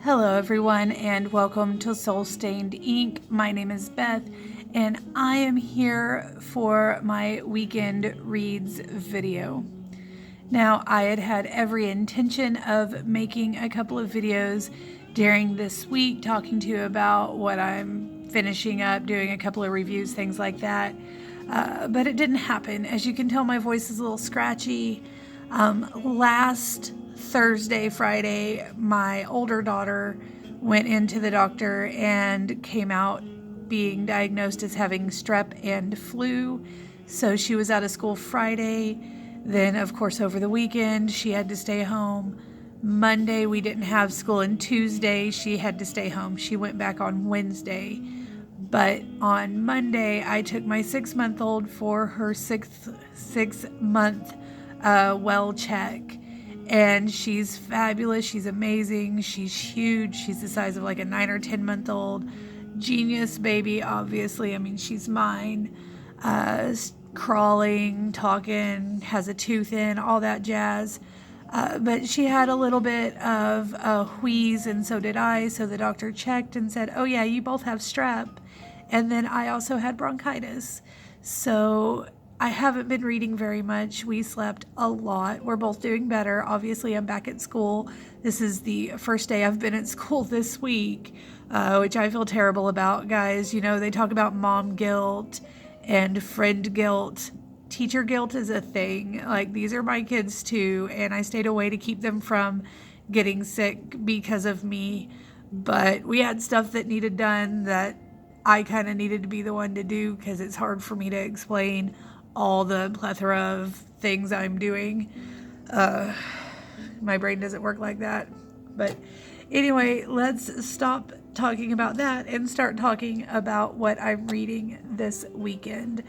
Hello, everyone, and welcome to Soul Stained Ink. My name is Beth, and I am here for my weekend reads video. Now, I had every intention of making a couple of videos during this week, talking to you about what I'm finishing up, doing a couple of reviews, things like that. But it didn't happen. As you can tell, my voice is a little scratchy. Last Friday, my older daughter went into the doctor and came out being diagnosed as having strep and flu. So she was out of school Friday. Then, of course, over the weekend, she had to stay home. Monday, we didn't have school, and Tuesday, she had to stay home. She went back on Wednesday. But on Monday, I took my 6-month-old for her six-month well check. And she's fabulous. She's amazing. She's huge. She's the size of like a 9 or 10-month-old. Genius baby, obviously. I mean, she's mine. Crawling, talking, has a tooth in, all that jazz. But she had a little bit of a wheeze, and so did I. So the doctor checked and said, oh, yeah, you both have strep. And then I also had bronchitis. So I haven't been reading very much. We slept a lot. We're both doing better. Obviously, I'm back at school. This is the first day I've been at school this week, which I feel terrible about, guys. You know, they talk about mom guilt and friend guilt. Teacher guilt is a thing. Like, these are my kids too, and I stayed away to keep them from getting sick because of me. But we had stuff that needed done that I kind of needed to be the one to do because it's hard for me to explain all the plethora of things I'm doing. My brain doesn't work like that. But anyway, let's stop talking about that and start talking about what I'm reading this weekend.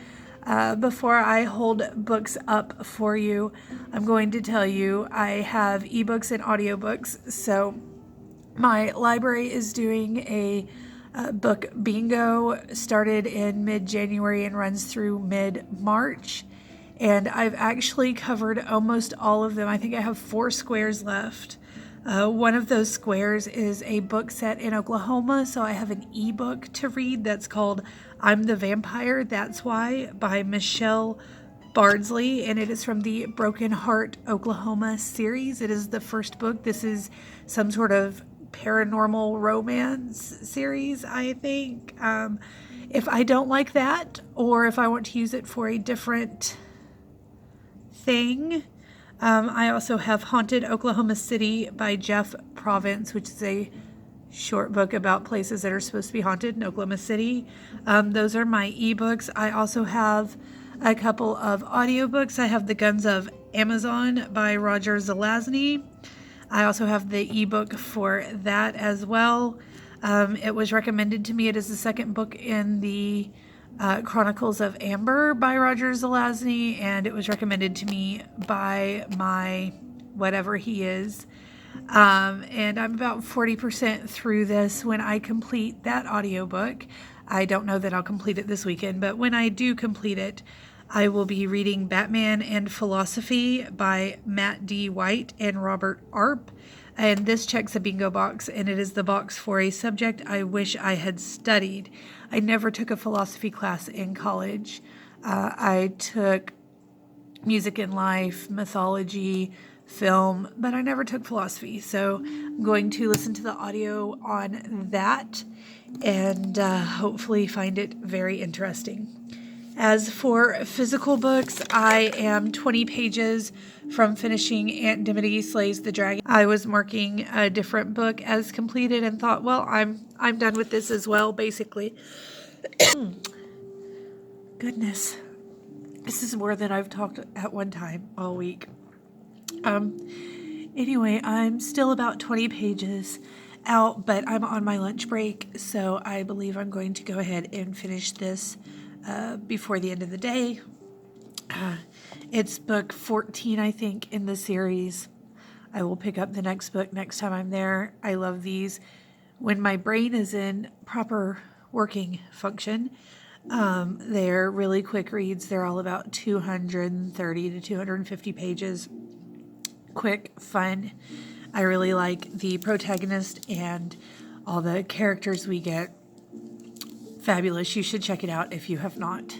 Before I hold books up for you, I'm going to tell you I have ebooks and audiobooks. So my library is doing a book bingo, started in mid-January and runs through mid-March. And I've actually covered almost all of them. I think I have 4 squares left. One of those squares is a book set in Oklahoma, so I have an ebook to read that's called I'm the Vampire, That's Why by Michelle Bardsley, and it is from the Broken Heart, Oklahoma series. It is the first book. This is some sort of paranormal romance series, I think. If I don't like that, or if I want to use it for a different thing, I also have Haunted Oklahoma City by Jeff Province, which is a short book about places that are supposed to be haunted in Oklahoma City. Those are my ebooks. I also have a couple of audiobooks. I have The Guns of Amazon by Roger Zelazny. I also have the ebook for that as well. It was recommended to me. It is the second book in the Chronicles of Amber by Roger Zelazny, and it was recommended to me by my whatever he is. And I'm about 40% through this. When I complete that audiobook, I don't know that I'll complete it this weekend, but when I do complete it, I will be reading Batman and Philosophy by Matt D. White and Robert Arp. And this checks a bingo box, and it is the box for a subject I wish I had studied. I never took a philosophy class in college. I took music and life, mythology, film, but I never took philosophy. So I'm going to listen to the audio on that and hopefully find it very interesting. As for physical books, I am 20 pages from finishing Aunt Dimity Slays the Dragon. I was marking a different book as completed and thought, well, I'm done with this as well, basically. Goodness. This is more than I've talked at one time all week. Anyway, I'm still about 20 pages out, but I'm on my lunch break, so I believe I'm going to go ahead and finish this before the end of the day. It's book 14, I think, in the series. I will pick up the next book next time I'm there. I love these. When my brain is in proper working function, they're really quick reads. They're all about 230 to 250 pages. Quick, fun. I really like the protagonist and all the characters we get. Fabulous. You should check it out if you have not.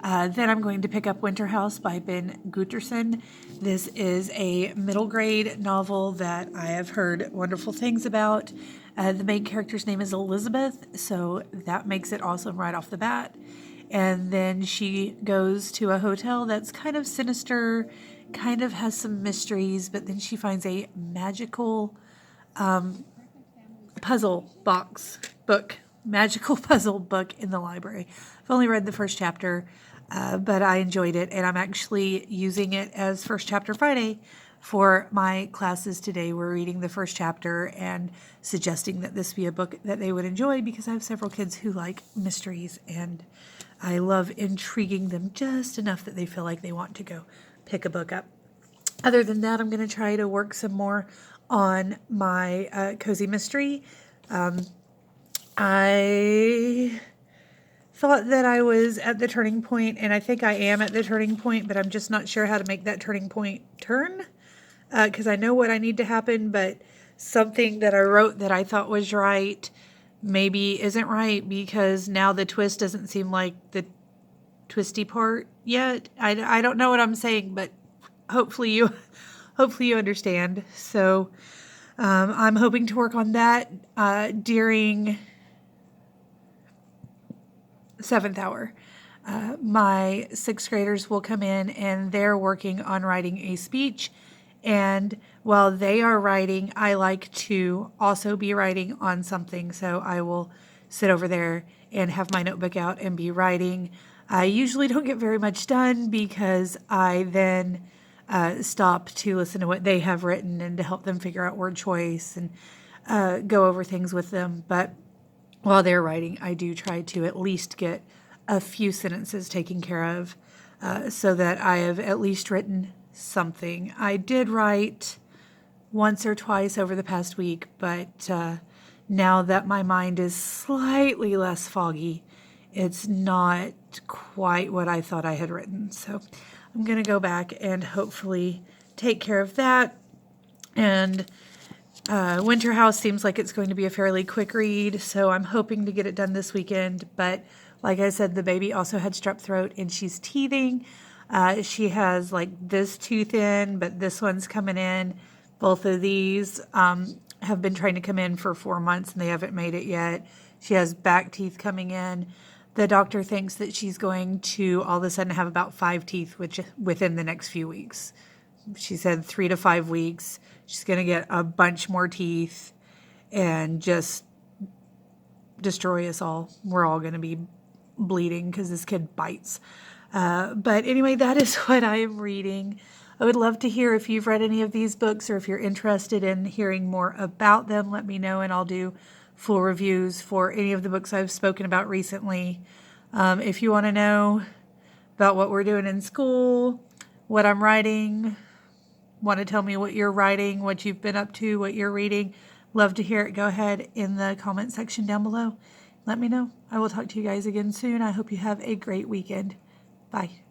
Then I'm going to pick up Winter House by Ben Guterson. This is a middle grade novel that I have heard wonderful things about. The main character's name is Elizabeth, so that makes it awesome right off the bat. And then she goes to a hotel that's kind of sinister, kind of has some mysteries, but then she finds a magical magical puzzle book in the library. I've only read the first chapter, but I enjoyed it, and I'm actually using it as First Chapter Friday for my classes today. We're reading the first chapter and suggesting that this be a book that they would enjoy, because I have several kids who like mysteries, and I love intriguing them just enough that they feel like they want to go pick a book up. Other than that, I'm going to try to work some more on my cozy mystery. I thought that I was at the turning point, and I think I am at the turning point, but I'm just not sure how to make that turning point turn, because I know what I need to happen, but something that I wrote that I thought was right maybe isn't right, because now the twist doesn't seem like the twisty part yet. I don't know what I'm saying, but hopefully you understand. So I'm hoping to work on that during 7th hour. My 6th graders will come in, and they're working on writing a speech. And while they are writing, I like to also be writing on something. So I will sit over there and have my notebook out and be writing. I usually don't get very much done, because I then stop to listen to what they have written and to help them figure out word choice and go over things with them. But while they're writing, I do try to at least get a few sentences taken care of, so that I have at least written something. I did write once or twice over the past week, but now that my mind is slightly less foggy, it's not quite what I thought I had written. So I'm going to go back and hopefully take care of that. And Winter House seems like it's going to be a fairly quick read, so I'm hoping to get it done this weekend. But like I said, the baby also had strep throat, and she's teething. She has like this tooth in, but this one's coming in. Both of these have been trying to come in for 4 months, and they haven't made it yet. She has back teeth coming in. The doctor thinks that she's going to all of a sudden have about 5 teeth within the next few weeks. She said 3 to 5 weeks. She's going to get a bunch more teeth and just destroy us all. We're all going to be bleeding because this kid bites. But anyway, that is what I am reading. I would love to hear if you've read any of these books, or if you're interested in hearing more about them. Let me know, and I'll do full reviews for any of the books I've spoken about recently. If you want to know about what we're doing in school, what I'm writing, want to tell me what you're writing, what you've been up to, what you're reading, love to hear it. Go ahead in the comment section down below. Let me know. I will talk to you guys again soon. I hope you have a great weekend. Bye.